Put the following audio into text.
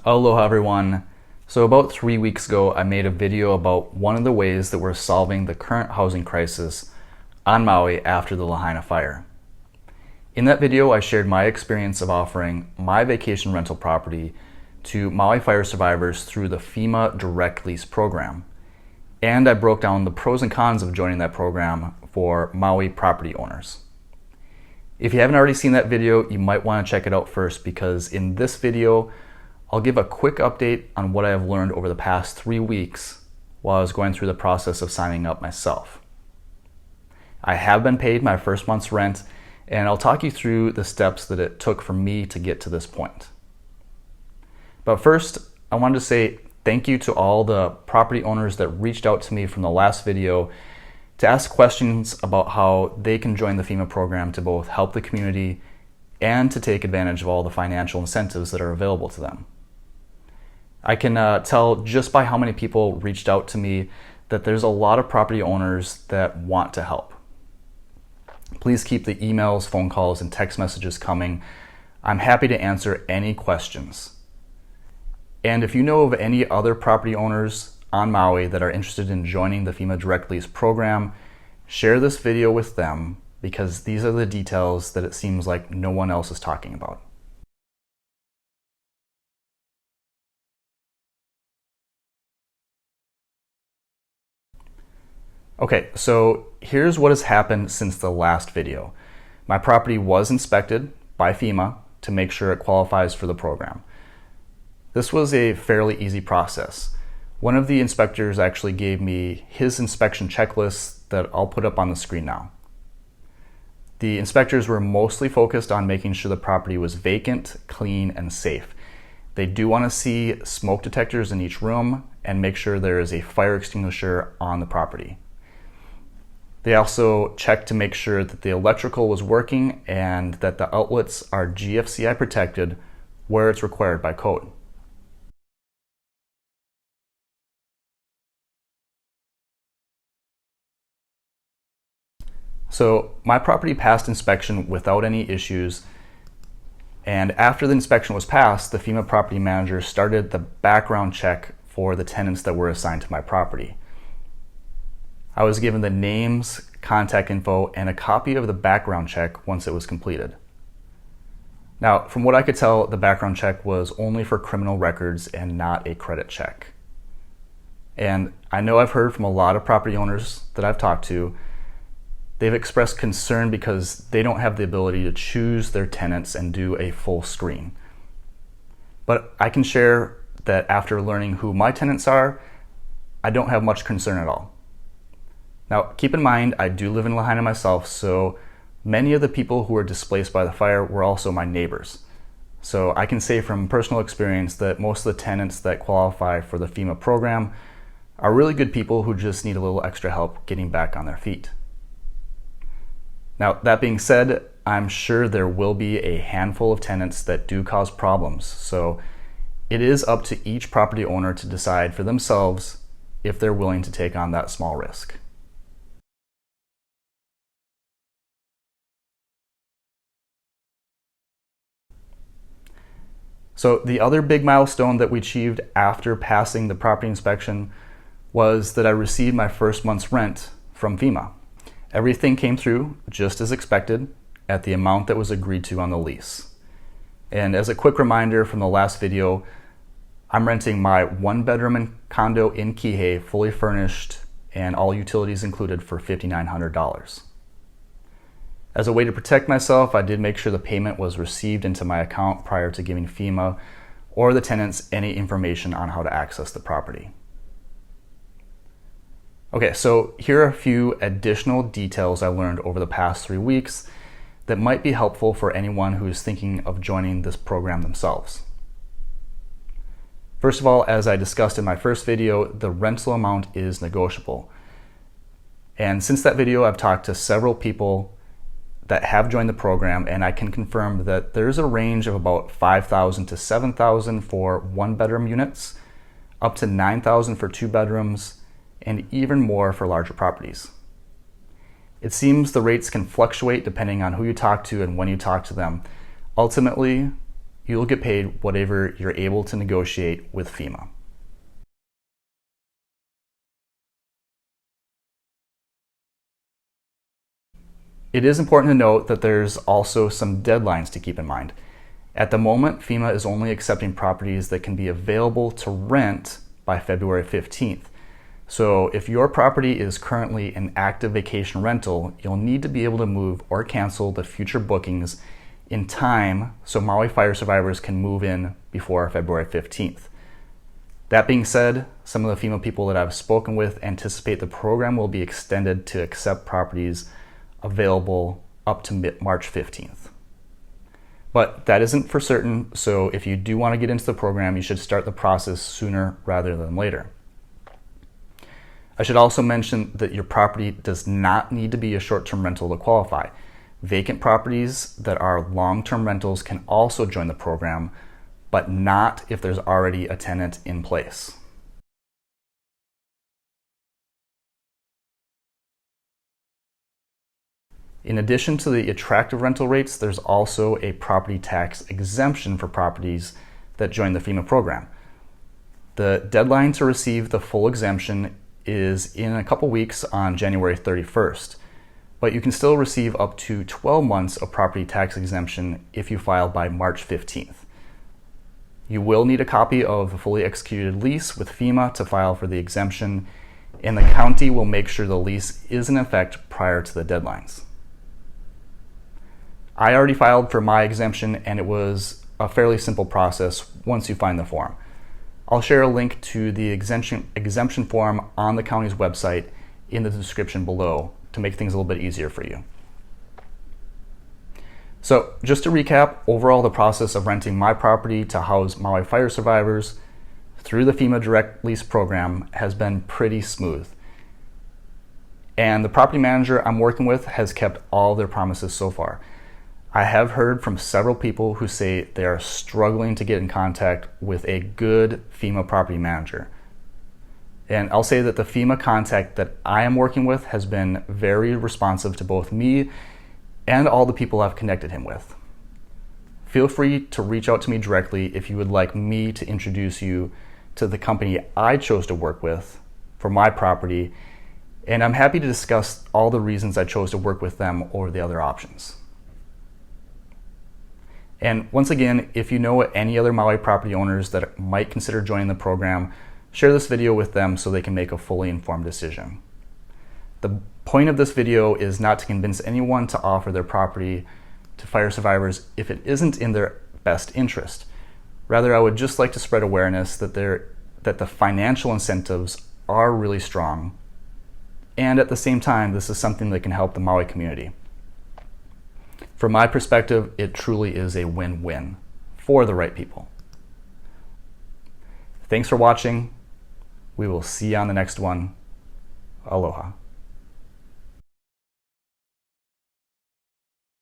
Aloha everyone. So about 3 weeks ago, I made a video about one of the ways that we're solving the current housing crisis on Maui after the Lahaina fire. In that video, I shared my experience of offering my vacation rental property to Maui fire survivors through the FEMA Direct Lease program. And I broke down the pros and cons of joining that program for Maui Property Owners. If you haven't already seen that video, you might want to check it out first, because in this video, I'll give a quick update on what I have learned over the past 3 weeks while I was going through the process of signing up myself. I have been paid my first month's rent, and I'll talk you through the steps that it took for me to get to this point. But first, I wanted to say thank you to all the property owners that reached out to me from the last video to ask questions about how they can join the FEMA program to both help the community and to take advantage of all the financial incentives that are available to them. I can tell just by how many people reached out to me that there's a lot of property owners that want to help. Please keep the emails, phone calls, and text messages coming. I'm happy to answer any questions. And if you know of any other property owners on Maui that are interested in joining the FEMA Direct Lease program, share this video with them, because these are the details that it seems like no one else is talking about. Okay, so here's what has happened since the last video. My property was inspected by FEMA to make sure it qualifies for the program. This was a fairly easy process. One of the inspectors actually gave me his inspection checklist that I'll put up on the screen now. The inspectors were mostly focused on making sure the property was vacant, clean, and safe. They do want to see smoke detectors in each room and make sure there is a fire extinguisher on the property. They also checked to make sure that the electrical was working and that the outlets are GFCI protected where it's required by code. So my property passed inspection without any issues, and after the inspection was passed, the FEMA property manager started the background check for the tenants that were assigned to my property. I was given the names, contact info, and a copy of the background check once it was completed. Now, from what I could tell, the background check was only for criminal records and not a credit check. And I know I've heard from a lot of property owners that I've talked to, they've expressed concern because they don't have the ability to choose their tenants and do a full screen. But I can share that after learning who my tenants are, I don't have much concern at all. Now, keep in mind, I do live in Lahaina myself, so many of the people who were displaced by the fire were also my neighbors. So I can say from personal experience that most of the tenants that qualify for the FEMA program are really good people who just need a little extra help getting back on their feet. Now, that being said, I'm sure there will be a handful of tenants that do cause problems, so it is up to each property owner to decide for themselves if they're willing to take on that small risk. So the other big milestone that we achieved after passing the property inspection was that I received my first month's rent from FEMA. Everything came through just as expected at the amount that was agreed to on the lease. And as a quick reminder from the last video, I'm renting my 1-bedroom condo in Kihei, fully furnished and all utilities included, for $5,900. As a way to protect myself, I did make sure the payment was received into my account prior to giving FEMA or the tenants any information on how to access the property. Okay, so here are a few additional details I learned over the past 3 weeks that might be helpful for anyone who is thinking of joining this program themselves. First of all, as I discussed in my first video, the rental amount is negotiable. And since that video, I've talked to several people that have joined the program, and I can confirm that there's a range of about $5,000 to $7,000 for 1-bedroom units, up to $9,000 for 2 bedrooms, and even more for larger properties. It seems the rates can fluctuate depending on who you talk to and when you talk to them. Ultimately, you'll get paid whatever you're able to negotiate with FEMA. It is important to note that there's also some deadlines to keep in mind. At the moment, FEMA is only accepting properties that can be available to rent by February 15th. So if your property is currently an active vacation rental, you'll need to be able to move or cancel the future bookings in time so Maui fire survivors can move in before February 15th. That being said, some of the FEMA people that I've spoken with anticipate the program will be extended to accept properties available up to March 15th. But that isn't for certain, so if you do want to get into the program, you should start the process sooner rather than later. I should also mention that your property does not need to be a short-term rental to qualify. Vacant properties that are long-term rentals can also join the program, but not if there's already a tenant in place. In addition to the attractive rental rates, there's also a property tax exemption for properties that join the FEMA program. The deadline to receive the full exemption is in a couple weeks on January 31st, but you can still receive up to 12 months of property tax exemption if you file by March 15th. You will need a copy of the fully executed lease with FEMA to file for the exemption, and the county will make sure the lease is in effect prior to the deadlines. I already filed for my exemption, and it was a fairly simple process once you find the form. I'll share a link to the exemption form on the county's website in the description below to make things a little bit easier for you. So just to recap, overall the process of renting my property to house Maui fire survivors through the FEMA Direct Lease program has been pretty smooth. And the property manager I'm working with has kept all their promises so far. I have heard from several people who say they are struggling to get in contact with a good FEMA property manager. And I'll say that the FEMA contact that I am working with has been very responsive to both me and all the people I've connected him with. Feel free to reach out to me directly if you would like me to introduce you to the company I chose to work with for my property, and I'm happy to discuss all the reasons I chose to work with them over the other options. And once again, if you know any other Maui property owners that might consider joining the program, share this video with them so they can make a fully informed decision. The point of this video is not to convince anyone to offer their property to fire survivors if it isn't in their best interest. Rather, I would just like to spread awareness that the financial incentives are really strong, and at the same time, this is something that can help the Maui community. From my perspective, it truly is a win-win for the right people. Thanks for watching. We will see you on the next one. Aloha.